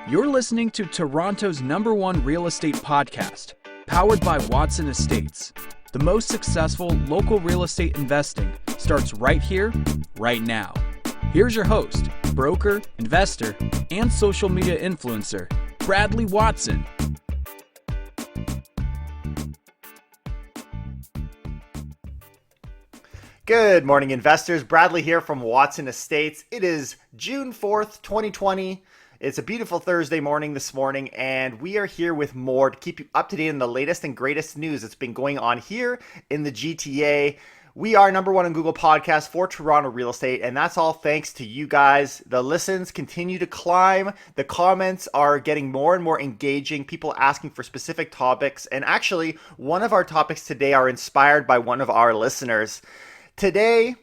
You're listening to Toronto's #1 real estate podcast, powered by Watson Estates. The most successful local real estate investing starts right here, right now. Here's your host, broker, investor, and social media influencer, Bradley Watson. Good morning, investors. Bradley here from Watson Estates. It is June 4th, 2020. It's a beautiful Thursday morning this morning, and we are here with more to keep you up to date on the latest and greatest news that's been going on here in the GTA. We are #1 on Google Podcasts for Toronto real estate, and that's all thanks to you guys. The listens continue to climb. The comments are getting more and more engaging, people asking for specific topics, and actually, one of our topics today are inspired by one of our listeners. Today,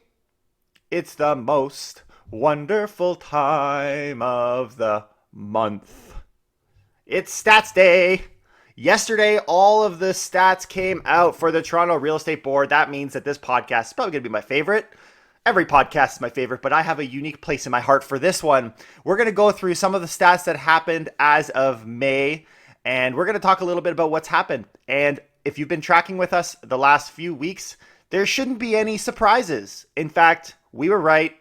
it's the most wonderful time of the month. It's Stats Day. Yesterday, all of the stats came out for the Toronto Real Estate Board. That means that this podcast is probably going to be my favorite. Every podcast is my favorite, but I have a unique place in my heart for this one. We're going to go through some of the stats that happened as of May, and we're going to talk a little bit about what's happened. And if you've been tracking with us the last few weeks, there shouldn't be any surprises. In fact, we were right,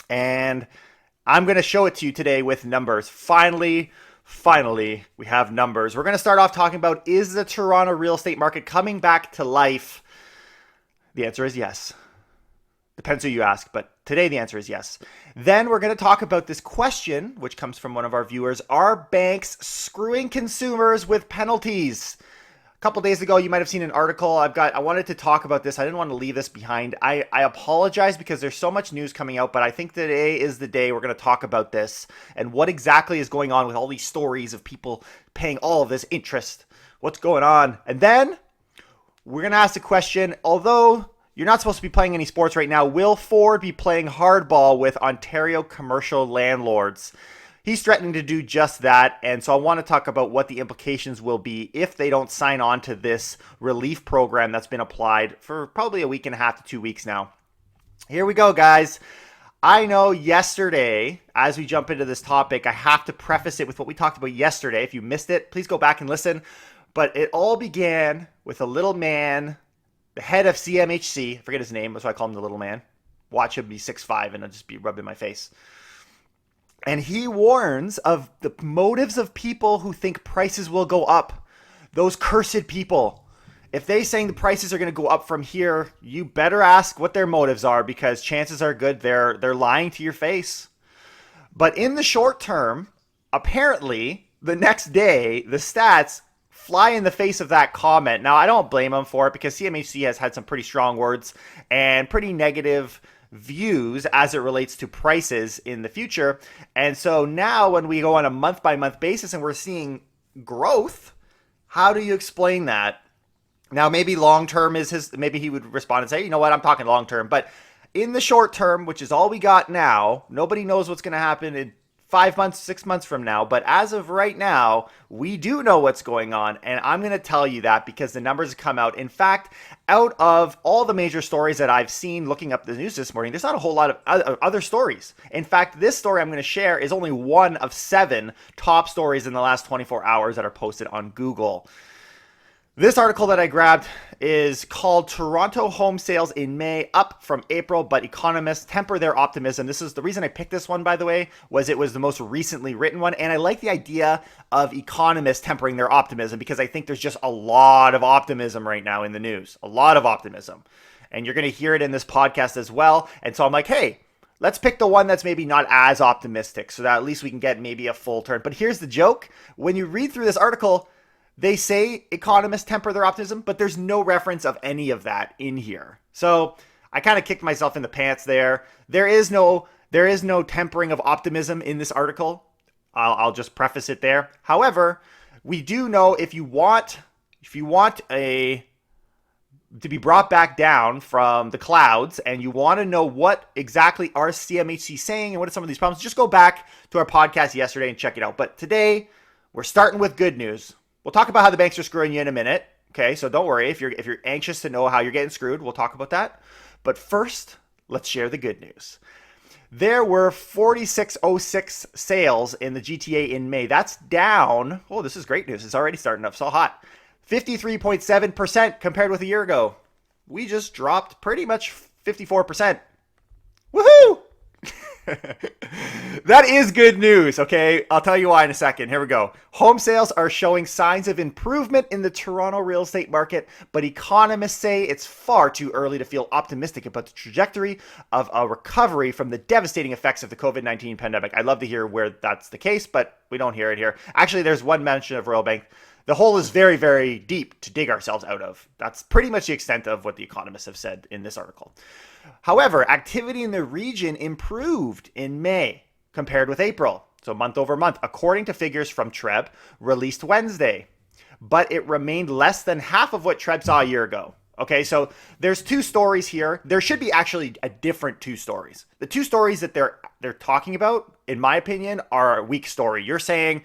and I'm going to show it to you today with numbers. Finally, we have numbers. We're going to start off talking about, is the Toronto real estate market coming back to life? The answer is yes. Depends who you ask, but today the answer is yes. Then we're going to talk about this question, which comes from one of our viewers. Are banks screwing consumers with penalties? A couple days ago, you might have seen an article. I wanted to talk about this. I didn't want to leave this behind. I apologize because there's so much news coming out, but I think today is the day we're going to talk about this and what exactly is going on with all these stories of people paying all of this interest. What's going on? And then we're going to ask the question, although you're not supposed to be playing any sports right now, will Ford be playing hardball with Ontario commercial landlords? He's threatening to do just that, and so I want to talk about what the implications will be if they don't sign on to this relief program that's been applied for probably a week and a half to 2 weeks now. Here we go, guys. I know yesterday, as we jump into this topic, I have to preface it with what we talked about yesterday. If you missed it, please go back and listen. But it all began with a little man, the head of CMHC, I forget his name, that's why I call him the little man. Watch him be 6'5", and I'll just be rubbing my face. And he warns of the motives of people who think prices will go up. Those cursed people. If they saying the prices are going to go up from here, you better ask what their motives are, because chances are good they're lying to your face. But in the short term, apparently, the next day, the stats fly in the face of that comment. Now, I don't blame them for it, because CMHC has had some pretty strong words and pretty negative views as it relates to prices in the future. And so now when we go on a month-by-month basis and we're seeing growth, how do you explain that? Now, maybe long-term is maybe he would respond and say, you know what, I'm talking long-term. But in the short term, which is all we got now, nobody knows what's going to happen in 5 months, 6 months from now. But as of right now, we do know what's going on. And I'm going to tell you that because the numbers have come out. In fact, out of all the major stories that I've seen looking up the news this morning, there's not a whole lot of other stories. In fact, this story I'm going to share is only one of 7 top stories in the last 24 hours that are posted on Google. This article that I grabbed is called Toronto Home Sales in May Up from April, but economists temper their optimism. This is the reason I picked this one, by the way, was it was the most recently written one. And I like the idea of economists tempering their optimism because I think there's just a lot of optimism right now in the news. A lot of optimism. And you're going to hear it in this podcast as well. And so I'm like, hey, let's pick the one that's maybe not as optimistic so that at least we can get maybe a full turn. But here's the joke. When you read through this article, they say economists temper their optimism, but there's no reference of any of that in here. So I kind of kicked myself in the pants there. There is no tempering of optimism in this article. I'll just preface it there. However, we do know if you want to be brought back down from the clouds and you want to know what exactly are CMHC saying and what are some of these problems, just go back to our podcast yesterday and check it out. But today, we're starting with good news. We'll talk about how the banks are screwing you in a minute. Okay, so don't worry. If you're anxious to know how you're getting screwed, we'll talk about that. But first, let's share the good news. There were 4606 sales in the GTA in May. That's down. Oh, this is great news. It's already starting up so hot. 53.7% compared with a year ago. We just dropped pretty much 54%. Woohoo! That is good news, okay? I'll tell you why in a second. Here we go. Home sales are showing signs of improvement in the Toronto real estate market, but economists say it's far too early to feel optimistic about the trajectory of a recovery from the devastating effects of the COVID-19 pandemic. I'd love to hear where that's the case, but we don't hear it here. Actually, there's one mention of Royal Bank. The hole is very, very deep to dig ourselves out of. That's pretty much the extent of what the economists have said in this article. However, activity in the region improved in May compared with April, so month over month, according to figures from TREB released Wednesday. But it remained less than half of what TREB saw a year ago. Okay, so there's two stories here. There should be actually a different two stories. The two stories that they're talking about, in my opinion, are a weak story. You're saying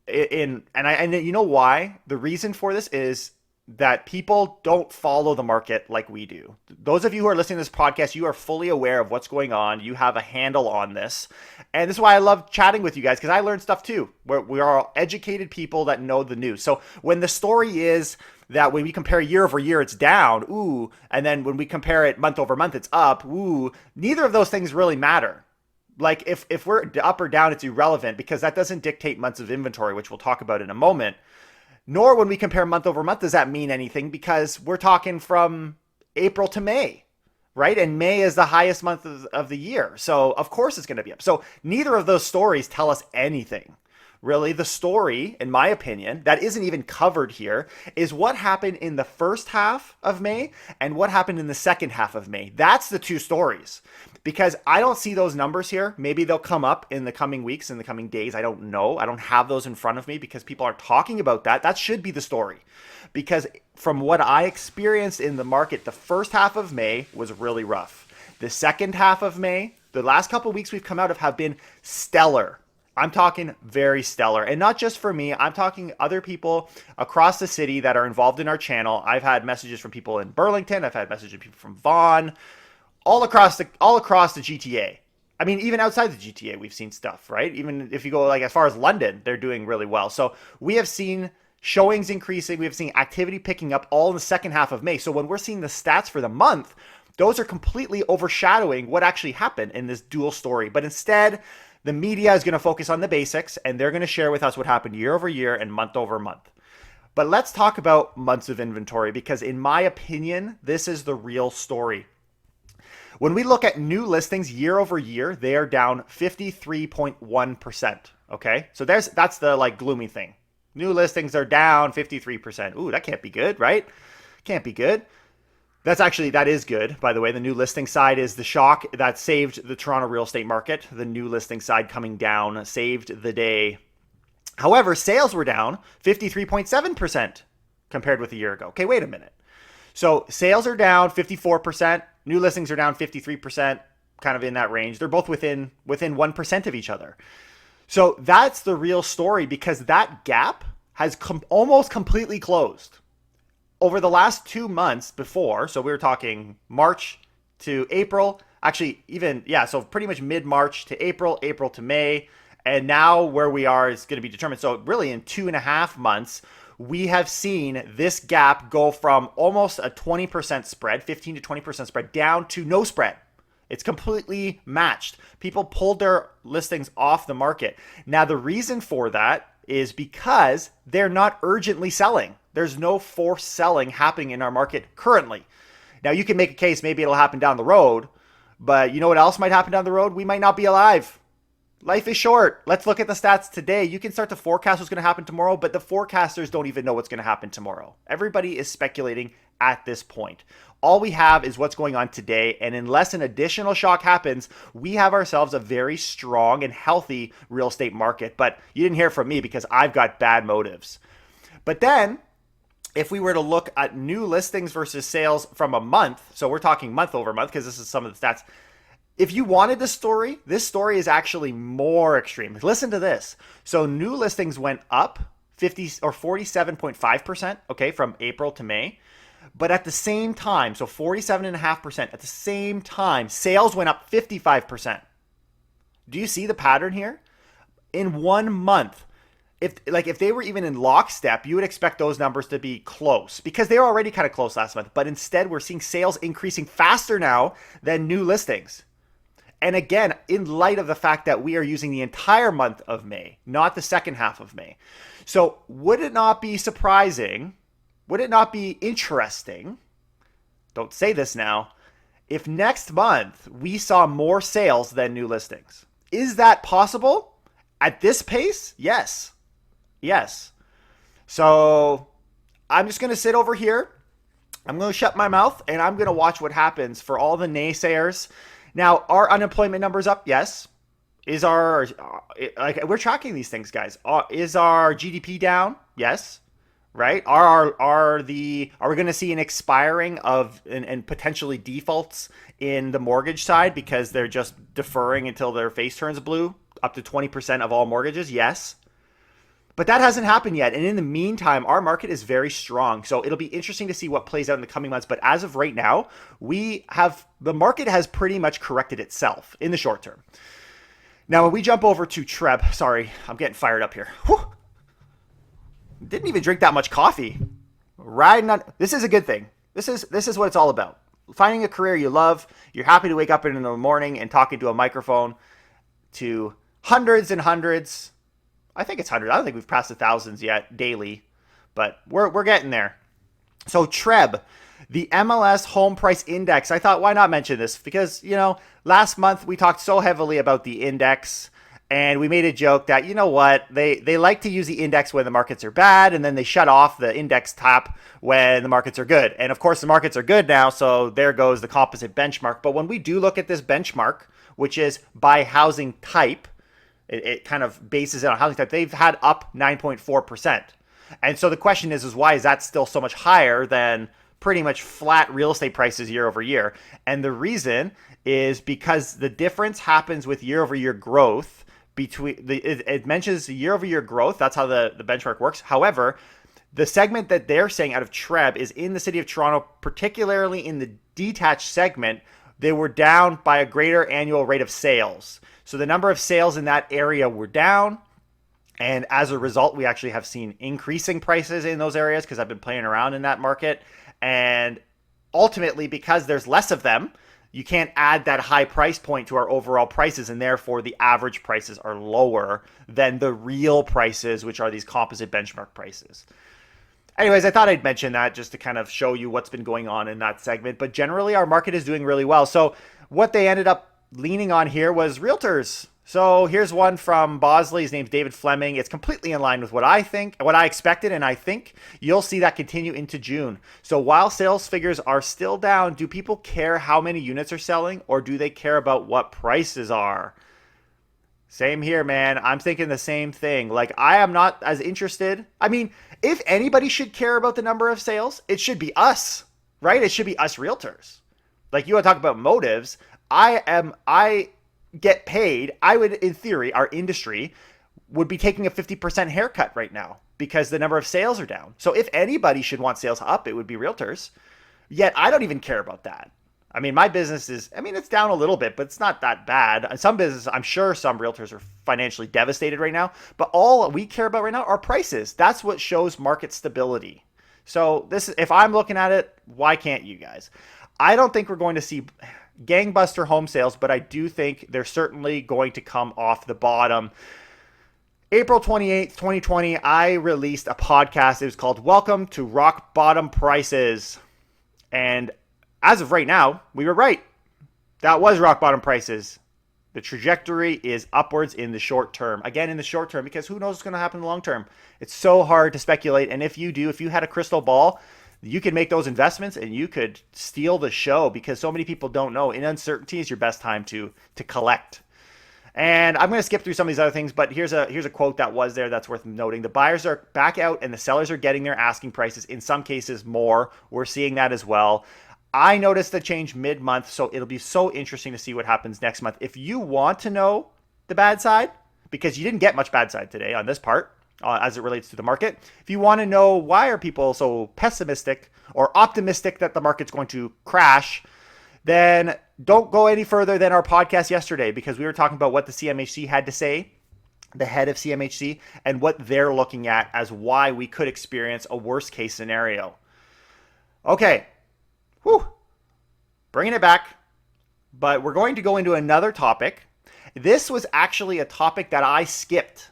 and you know why? The reason for this is that people don't follow the market like we do. Those of you who are listening to this podcast, you are fully aware of what's going on. You have a handle on this. And this is why I love chatting with you guys, because I learn stuff too. We are all educated people that know the news. So when the story is that when we compare year over year, it's down, ooh, and then when we compare it month over month, it's up, ooh, neither of those things really matter. Like if we're up or down, it's irrelevant because that doesn't dictate months of inventory, which we'll talk about in a moment. Nor when we compare month over month does that mean anything because we're talking from April to May, right? And May is the highest month of the year. So of course it's going to be up. So neither of those stories tell us anything. Really, the story, in my opinion, that isn't even covered here is what happened in the first half of May and what happened in the second half of May. That's the two stories because I don't see those numbers here. Maybe they'll come up in the coming weeks, in the coming days. I don't know. I don't have those in front of me because people aren't talking about that. That should be the story because from what I experienced in the market, the first half of May was really rough. The second half of May, the last couple of weeks we've come out of have been stellar. I'm talking very stellar. And not just for me, I'm talking other people across the city that are involved in our channel. I've had messages from people in Burlington. I've had messages from people from Vaughan, all across the GTA. I mean, even outside the GTA, we've seen stuff, right? Even if you go like as far as London, they're doing really well. So we have seen showings increasing. We have seen activity picking up all in the second half of May. So when we're seeing the stats for the month, those are completely overshadowing what actually happened in this dual story. But instead, the media is going to focus on the basics and they're going to share with us what happened year over year and month over month. But let's talk about months of inventory because in my opinion, this is the real story. When we look at new listings year over year, they are down 53.1%. Okay. So that's the like gloomy thing. New listings are down 53%. Ooh, that can't be good, right? Can't be good. That is good, by the way. The new listing side is the shock that saved the Toronto real estate market. The new listing side coming down saved the day. However, sales were down 53.7% compared with a year ago. Okay, wait a minute. So sales are down 54%. New listings are down 53%, kind of in that range. They're both within 1% of each other. So that's the real story because that gap has almost completely closed. Over the last 2 months before, so we were talking March to April, so pretty much mid-March to April, April to May, and now where we are is going to be determined. So really in 2.5 months, we have seen this gap go from almost a 20% spread, 15 to 20% spread, down to no spread. It's completely matched. People pulled their listings off the market. Now, the reason for that is because they're not urgently selling. There's no forced selling happening in our market currently. Now, you can make a case, maybe it'll happen down the road, but you know what else might happen down the road? We might not be alive. Life is short. Let's look at the stats today. You can start to forecast what's going to happen tomorrow, but the forecasters don't even know what's going to happen tomorrow. Everybody is speculating at this point. All we have is what's going on today, and unless an additional shock happens, we have ourselves a very strong and healthy real estate market. But you didn't hear from me because I've got bad motives. But then, if we were to look at new listings versus sales from a month, so we're talking month over month because this is some of the stats. If you wanted this story is actually more extreme. Listen to this. So new listings went up 47.5%, okay, from April to May. But at the same time, so 47.5%, at the same time, sales went up 55%. Do you see the pattern here? In 1 month, if they were even in lockstep, you would expect those numbers to be close because they were already kind of close last month. But instead, we're seeing sales increasing faster now than new listings. And again, in light of the fact that we are using the entire month of May, not the second half of May. So would it not be surprising? Would it not be interesting? Don't say this now. If next month we saw more sales than new listings, is that possible? At this pace? Yes. Yes. So I'm just going to sit over here. I'm going to shut my mouth and I'm going to watch what happens for all the naysayers. Now, are unemployment numbers up? Yes. Is our, we're tracking these things, guys. Is our GDP down? Yes. Right? Are we going to see an expiring of and potentially defaults in the mortgage side because they're just deferring until their face turns blue? Up to 20% of all mortgages? Yes. But that hasn't happened yet. And in the meantime, our market is very strong. So it'll be interesting to see what plays out in the coming months. But as of right now, the market has pretty much corrected itself in the short term. Now, when we jump over to Treb, sorry, I'm getting fired up here. Whew. Didn't even drink that much coffee. This is a good thing. This is what it's all about. Finding a career you love. You're happy to wake up in the morning and talking to a microphone to hundreds and hundreds. I think it's hundreds. I don't think we've passed the thousands yet daily, but we're getting there. So Treb, the MLS Home Price Index. I thought, why not mention this? Because, last month we talked so heavily about the index and we made a joke that, they like to use the index when the markets are bad and then they shut off the index tap when the markets are good. And of course the markets are good now, so there goes the composite benchmark. But when we do look at this benchmark, which is by housing type, it kind of bases it on housing type. They've had up 9.4%. And so the question is why is that still so much higher than pretty much flat real estate prices year over year? And the reason is because the difference happens with year over year growth it mentions year over year growth. That's how the benchmark works. However, the segment that they're saying out of Treb is in the city of Toronto, particularly in the detached segment, they were down by a greater annual rate of sales. So the number of sales in that area were down. And as a result, we actually have seen increasing prices in those areas because I've been playing around in that market. And ultimately, because there's less of them, you can't add that high price point to our overall prices. And therefore, the average prices are lower than the real prices, which are these composite benchmark prices. Anyways, I thought I'd mention that just to kind of show you what's been going on in that segment. But generally, our market is doing really well. So what they ended up leaning on here was realtors. So here's one from Bosley. His name's David Fleming. It's completely in line with what I expected, and I think you'll see that continue into June. So while sales figures are still down, do people care how many units are selling, or do they care about what prices are? Same here, man. I'm thinking the same thing. Like, I am not as interested. I mean, if anybody should care about the number of sales, it should be us, right? It should be us realtors. Like, you want to talk about motives. I get paid. I would, in theory, our industry would be taking a 50% haircut right now because the number of sales are down. So if anybody should want sales up, it would be realtors. Yet I don't even care about that. I mean, my business it's down a little bit, but it's not that bad. Some business, I'm sure some realtors are financially devastated right now, but all we care about right now are prices. That's what shows market stability. So if I'm looking at it, why can't you guys? I don't think we're going to see gangbuster home sales, but I do think they're certainly going to come off the bottom. April 28th, 2020, I released a podcast. It was called Welcome to Rock Bottom Prices. And as of right now, we were right. That was rock bottom prices. The trajectory is upwards in the short term. Again, in the short term, because who knows what's going to happen in the long term. It's so hard to speculate. And if you had a crystal ball, you could make those investments and you could steal the show because so many people don't know. In uncertainty is your best time to collect. And I'm going to skip through some of these other things, but here's a quote that was there that's worth noting. The buyers are back out and the sellers are getting their asking prices, in some cases more. We're seeing that as well. I noticed the change mid-month, so it'll be so interesting to see what happens next month. If you want to know the bad side, because you didn't get much bad side today on this part, as it relates to the market. If you want to know why are people so pessimistic or optimistic that the market's going to crash, then don't go any further than our podcast yesterday, because we were talking about what the CMHC had to say, the head of CMHC, and what they're looking at as why we could experience a worst case scenario. Okay. Whew. Bringing it back. But we're going to go into another topic. This was actually a topic that I skipped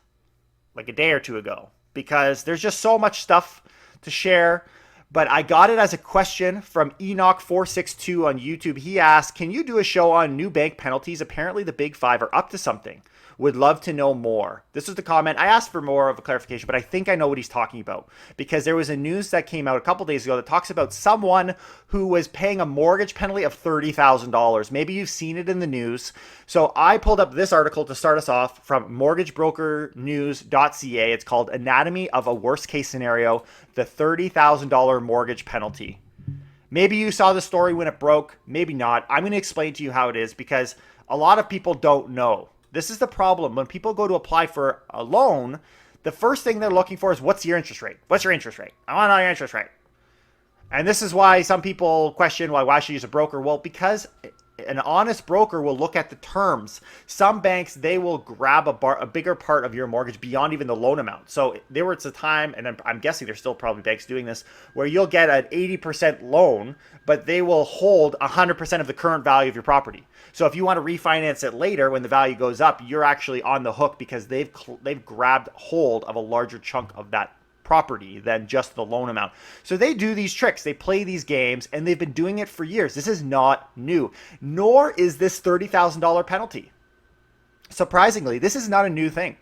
like a day or two ago because there's just so much stuff to share. But I got it as a question from Enoch462 on YouTube. He asked, can you do a show on new bank penalties? Apparently the big five are up to something. Would love to know more. This is the comment. I asked for more of a clarification, but I think I know what he's talking about, because there was a news that came out a couple days ago that talks about someone who was paying a mortgage penalty of $30,000. Maybe you've seen it in the news. So I pulled up this article to start us off from mortgagebrokernews.ca. It's called Anatomy of a Worst Case Scenario, the $30,000 mortgage penalty. Maybe you saw the story when it broke, maybe not. I'm going to explain to you how it is, because a lot of people don't know. This is the problem. When people go to apply for a loan, the first thing they're looking for is, what's your interest rate? What's your interest rate? I want to know your interest rate. And this is why some people question why should you use a broker? Well, because an honest broker will look at the terms. Some banks, they will grab a bigger part of your mortgage beyond even the loan amount. So there was a time, and I'm guessing there's still probably banks doing this, where you'll get an 80% loan, but they will hold 100% of the current value of your property. So if you want to refinance it later when the value goes up, you're actually on the hook because they've grabbed hold of a larger chunk of that property than just the loan amount. So they do these tricks, they play these games, and they've been doing it for years. This is not new, nor is this $30,000 penalty. Surprisingly, this is not a new thing.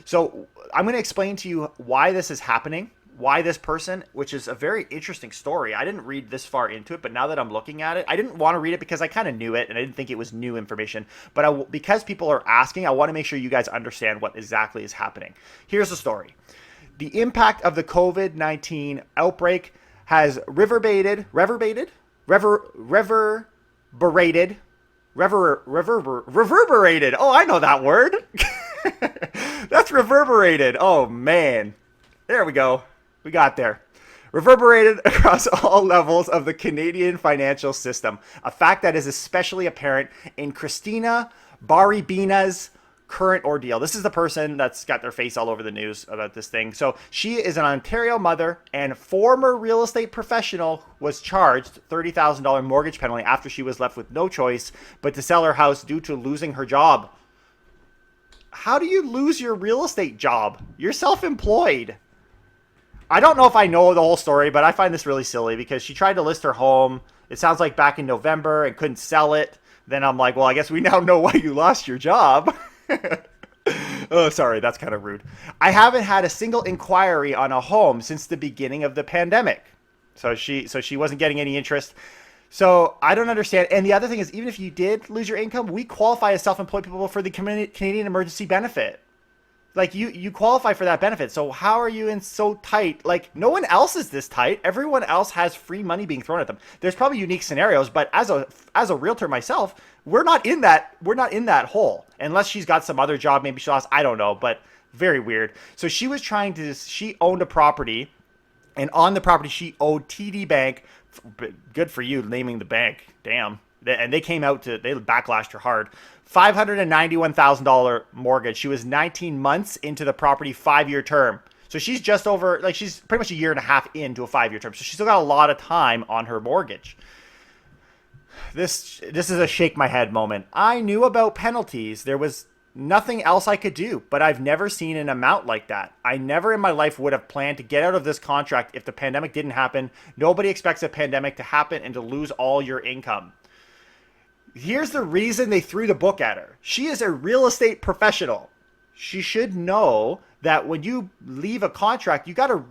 So I'm going to explain to you why this is happening, why this person, which is a very interesting story. I didn't read this far into it, but now that I'm looking at it, I didn't want to read it because I kind of knew it and I didn't think it was new information. But because people are asking, I want to make sure you guys understand what exactly is happening. Here's the story. The impact of the COVID-19 outbreak has reverberated. Oh, I know that word. That's reverberated. Oh, man. There we go. We got there. Reverberated across all levels of the Canadian financial system. A fact that is especially apparent in Christina Baribina's current ordeal. This is the person that's got their face all over the news about this thing. So she is an Ontario mother and former real estate professional, was charged $30,000 mortgage penalty after she was left with no choice but to sell her house due to losing her job. How do you lose your real estate job? You're self-employed. I don't know if I know the whole story, but I find this really silly because she tried to list her home. It sounds like back in November and couldn't sell it. Then I'm like, well, I guess we now know why you lost your job. Oh, sorry, that's kind of rude. I haven't had a single inquiry on a home since the beginning of the pandemic. So she wasn't getting any interest. So I don't understand. And the other thing is, even if you did lose your income, we qualify as self-employed people for the Canadian Emergency Benefit. Like you qualify for that benefit. So how are you in so tight? Like no one else is this tight. Everyone else has free money being thrown at them. There's probably unique scenarios, but as a realtor myself, we're not in that hole. Unless she's got some other job, maybe she lost, I don't know, but very weird. So she owned a property, and on the property she owed TD Bank. Good for you naming the bank. Damn. And they backlashed her hard. $591,000 mortgage. She was 19 months into the property 5-year term. So she's just over, she's pretty much a year and a half into a 5-year term. So she's still got a lot of time on her mortgage. This is a shake my head moment. I knew about penalties. There was nothing else I could do, but I've never seen an amount like that. I never in my life would have planned to get out of this contract if the pandemic didn't happen. Nobody expects a pandemic to happen and to lose all your income. Here's the reason they threw the book at her. She is a real estate professional. She should know that when you leave a contract, you gotta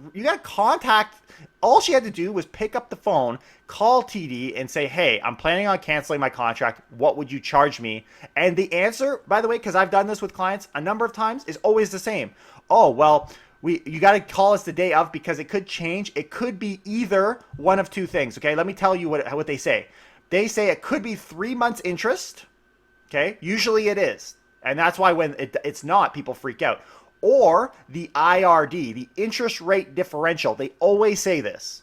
contact. All she had to do was pick up the phone, call TD, and say, "Hey, I'm planning on canceling my contract. What would you charge me?" And the answer, by the way, because I've done this with clients a number of times, is always the same. Oh, well, you got to call us the day of because it could change. It could be either one of two things. Okay, let me tell you what they say. They say it could be 3 months interest. Okay, usually it is. And that's why when it's not, people freak out. Or the IRD, the interest rate differential. They always say this.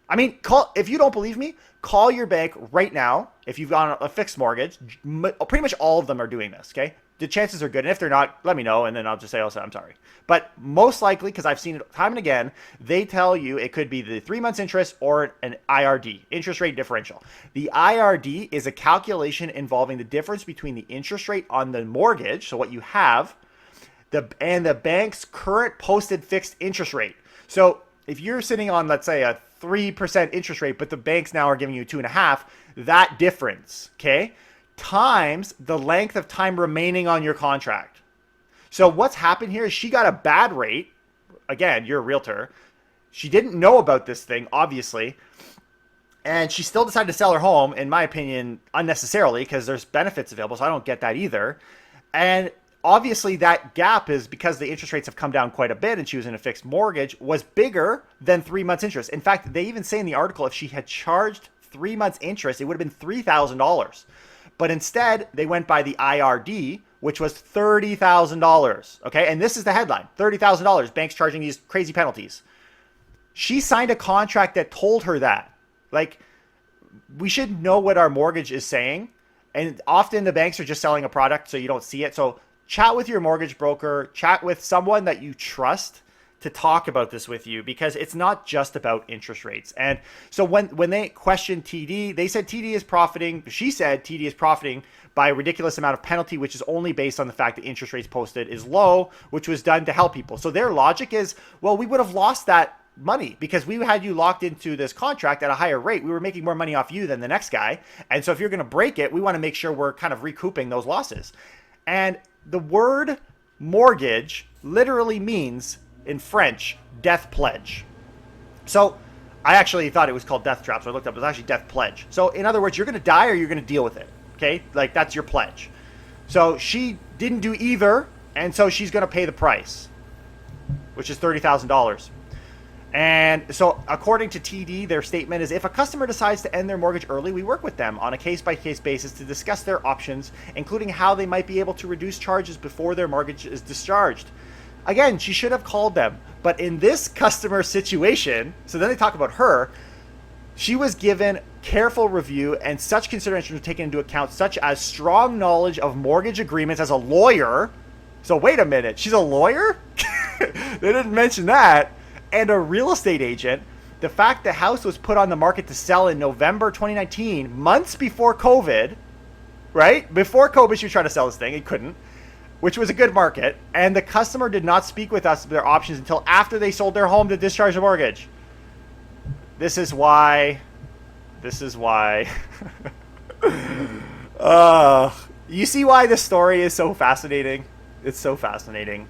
I mean, if you don't believe me, call your bank right now. If you've got a fixed mortgage, pretty much all of them are doing this, okay? The chances are good. And if they're not, let me know, and then I'll just say, oh, I'm sorry. But most likely, because I've seen it time and again, they tell you it could be the 3 months interest or an IRD, interest rate differential. The IRD is a calculation involving the difference between the interest rate on the mortgage, so what you have, and the bank's current posted fixed interest rate. So if you're sitting on, let's say, a 3% interest rate, but the banks now are giving you 2.5%, that difference, okay, times the length of time remaining on your contract. So what's happened here is she got a bad rate. Again, you're a realtor. She didn't know about this thing, obviously, and she still decided to sell her home, in my opinion, unnecessarily, because there's benefits available, so I don't get that either. And obviously that gap is because the interest rates have come down quite a bit and she was in a fixed mortgage, was bigger than 3 months interest. In fact, they even say in the article, if she had charged 3 months interest, it would have been $3,000. But instead, they went by the IRD, which was $30,000. Okay, and this is the headline: $30,000. Banks charging these crazy penalties. She signed a contract that told her that. Like, we should know what our mortgage is saying. And often the banks are just selling a product so you don't see it. So chat with your mortgage broker, chat with someone that you trust to talk about this with you, because it's not just about interest rates. And so when they questioned TD, they said TD is profiting. She said TD is profiting by a ridiculous amount of penalty, which is only based on the fact that interest rates posted is low, which was done to help people. So their logic is, well, we would have lost that money because we had you locked into this contract at a higher rate. We were making more money off you than the next guy. And so if you're going to break it, we want to make sure we're kind of recouping those losses. And the word mortgage literally means, in French, death pledge. So I actually thought it was called death trap, so I looked up. It was actually death pledge. So in other words, you're going to die or you're going to deal with it. Okay, like that's your pledge. So she didn't do either, and so she's going to pay the price, which is $30,000. And so according to TD, their statement is, if a customer decides to end their mortgage early, we work with them on a case-by-case basis to discuss their options, including how they might be able to reduce charges before their mortgage is discharged. Again, she should have called them. But in this customer situation, so then they talk about her, she was given careful review and such consideration was taken into account, such as strong knowledge of mortgage agreements as a lawyer. So wait a minute, she's a lawyer? They didn't mention that. And a real estate agent. The fact the house was put on the market to sell in November 2019, months before COVID, right? Before COVID, she was trying to sell this thing. It couldn't, which was a good market. And the customer did not speak with us their options until after they sold their home to discharge the mortgage. This is why. You see why this story is so fascinating? It's so fascinating.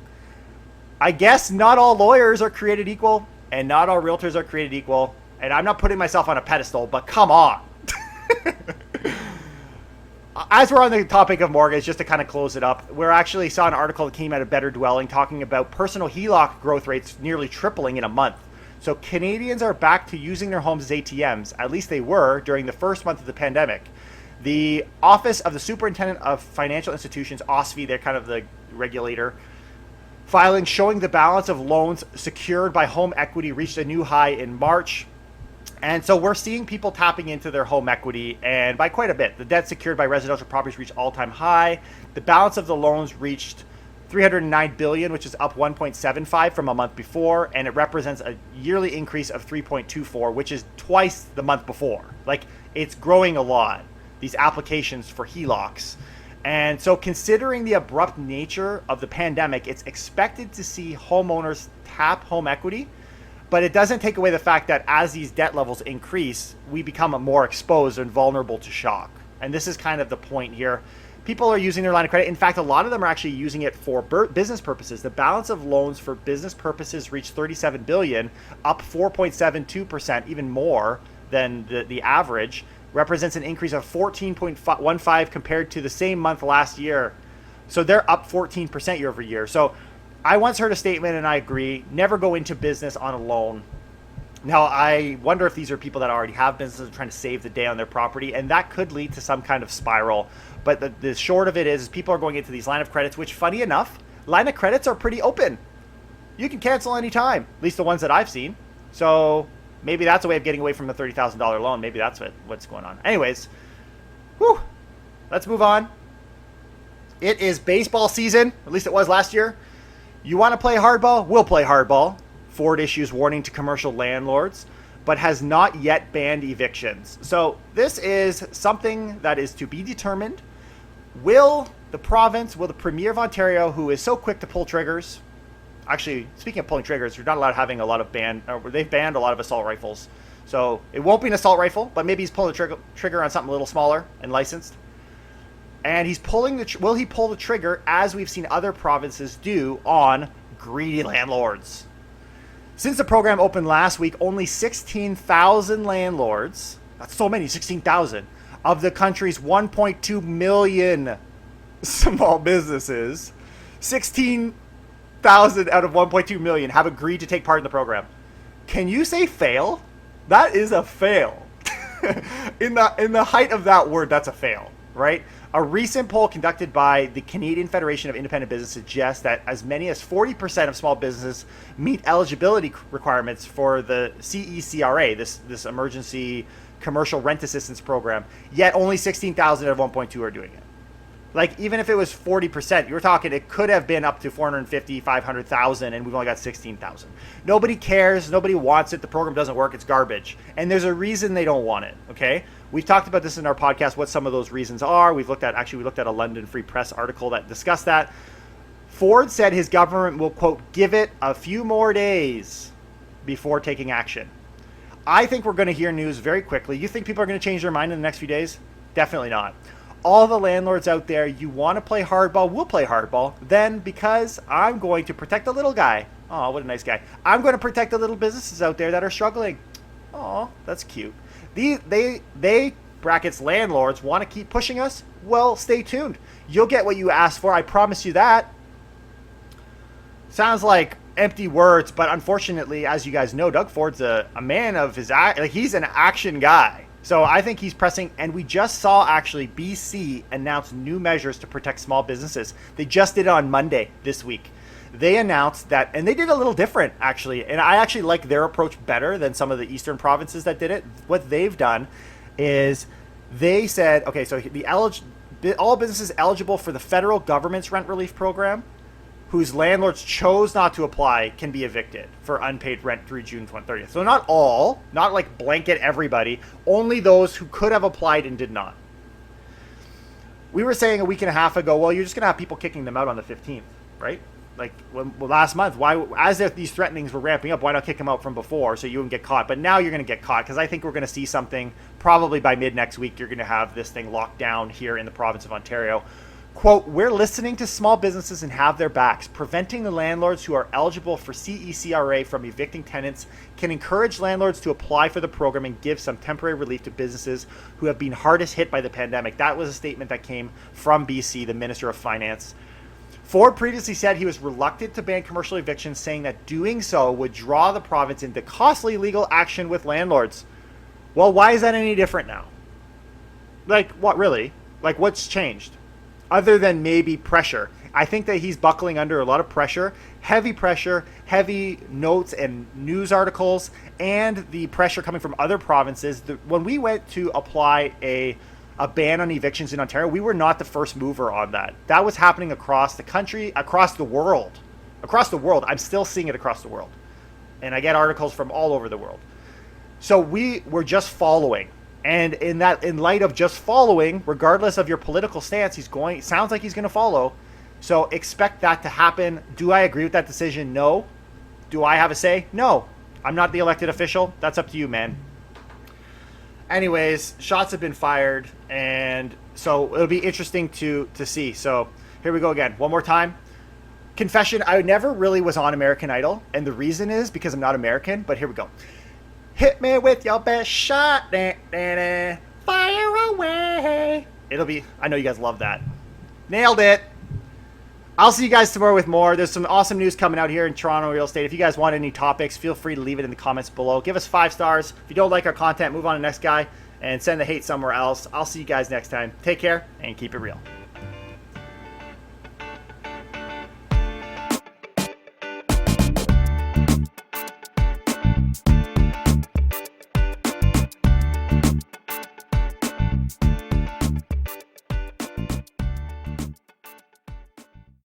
I guess not all lawyers are created equal, and not all realtors are created equal. And I'm not putting myself on a pedestal, but come on. As we're on the topic of mortgage, just to kind of close it up, we actually saw an article that came out of Better Dwelling talking about personal HELOC growth rates nearly tripling in a month. So Canadians are back to using their homes as ATMs. At least they were during the first month of the pandemic. The Office of the Superintendent of Financial Institutions, OSFI, they're kind of the regulator, filing showing the balance of loans secured by home equity reached a new high in March. And so we're seeing people tapping into their home equity, and by quite a bit. The debt secured by residential properties reached all-time high. The balance of the loans reached $309 billion, which is up 1.75 from a month before, and it represents a yearly increase of 3.24, which is twice the month before. Like, it's growing a lot, these applications for HELOCs. And so considering the abrupt nature of the pandemic, it's expected to see homeowners tap home equity, but it doesn't take away the fact that as these debt levels increase, we become more exposed and vulnerable to shock. And this is kind of the point here. People are using their line of credit. In fact, a lot of them are actually using it for business purposes. The balance of loans for business purposes reached $37 billion, up 4.72%, even more than the average. Represents an increase of 14.15 compared to the same month last year. So they're up 14% year over year. So I once heard a statement, and I agree, never go into business on a loan. Now, I wonder if these are people that already have businesses trying to save the day on their property, and that could lead to some kind of spiral. But the short of it is people are going into these line of credits, which, funny enough, line of credits are pretty open. You can cancel anytime, at least the ones that I've seen. So Maybe that's a way of getting away from the $30,000 loan. Maybe that's what's going on. Anyways, whew, let's move on. It is baseball season. At least it was last year. You want to play hardball? We'll play hardball. Ford issues warning to commercial landlords, but has not yet banned evictions. So this is something that is to be determined. Will the Premier of Ontario, who is so quick to pull triggers, actually, speaking of pulling triggers, you're not allowed having a lot of they've banned a lot of assault rifles. So it won't be an assault rifle, but maybe he's pulling the trigger on something a little smaller and licensed. And he's pulling will he pull the trigger, as we've seen other provinces do, on greedy landlords? Since the program opened last week, only 16,000 landlords, that's so many, 16,000, of the country's 1.2 million small businesses, 16,000 out of 1.2 million have agreed to take part in the program. Can you say fail? That is a fail. in the height of that word, that's a fail, right? A recent poll conducted by the Canadian Federation of Independent Business suggests that as many as 40% of small businesses meet eligibility requirements for the CECRA, this emergency commercial rent assistance program, yet only 16,000 out of 1.2 are doing it. Like, even if it was 40%, you're talking it could have been up to 450, 500,000, and we've only got 16,000. Nobody cares. Nobody wants it. The program doesn't work. It's garbage. And there's a reason they don't want it, okay? We've talked about this in our podcast, what some of those reasons are. We looked at a London Free Press article that discussed that. Ford said his government will, quote, give it a few more days before taking action. I think we're going to hear news very quickly. You think people are going to change their mind in the next few days? Definitely not. All the landlords out there, you want to play hardball, we'll play hardball. Then, because I'm going to protect the little guy. Oh, what a nice guy. I'm going to protect the little businesses out there that are struggling. Oh, that's cute. They brackets landlords want to keep pushing us. Well, stay tuned. You'll get what you asked for. I promise you that. Sounds like empty words, but unfortunately, as you guys know, Doug Ford's a man of his he's an action guy. So I think he's pressing, and we just saw actually BC announce new measures to protect small businesses. They just did it on Monday this week. They announced that, and they did a little different actually, and I actually like their approach better than some of the eastern provinces that did it. What they've done is they said, okay, so all businesses eligible for the federal government's rent relief program whose landlords chose not to apply can be evicted for unpaid rent through June 30th. So not all, not like blanket everybody, only those who could have applied and did not. We were saying a week and a half ago, well, you're just going to have people kicking them out on the 15th, right? Like last month, why, as if these threatenings were ramping up, why not kick them out from before so you wouldn't get caught? But now you're going to get caught, because I think we're going to see something probably by mid next week. You're going to have this thing locked down here in the province of Ontario. Quote, we're listening to small businesses and have their backs. Preventing the landlords who are eligible for CECRA from evicting tenants can encourage landlords to apply for the program and give some temporary relief to businesses who have been hardest hit by the pandemic. That was a statement that came from BC, the Minister of Finance. Ford previously said he was reluctant to ban commercial evictions, saying that doing so would draw the province into costly legal action with landlords. Well, why is that any different now? Like, what really? Like, what's changed? Other than maybe pressure. I think that he's buckling under a lot of pressure, heavy notes and news articles, and the pressure coming from other provinces. When we went to apply a ban on evictions in Ontario, we were not the first mover on that. That was happening across the country, across the world. Across the world. I'm still seeing it across the world. And I get articles from all over the world. So we were just following. And in light of just following, regardless of your political stance, sounds like he's going to follow. So expect that to happen. Do I agree with that decision? No. Do I have a say? No. I'm not the elected official. That's up to you, man. Anyways, shots have been fired, and so it'll be interesting to see. So here we go again. One more time. Confession, I never really was on American Idol, and the reason is because I'm not American, but here we go. Hit me with your best shot, fire away. I know you guys love that. Nailed it. I'll see you guys tomorrow with more. There's some awesome news coming out here in Toronto real estate. If you guys want any topics, feel free to leave it in the comments below. Give us 5 stars. If you don't like our content, move on to the next guy and send the hate somewhere else. I'll see you guys next time. Take care and keep it real.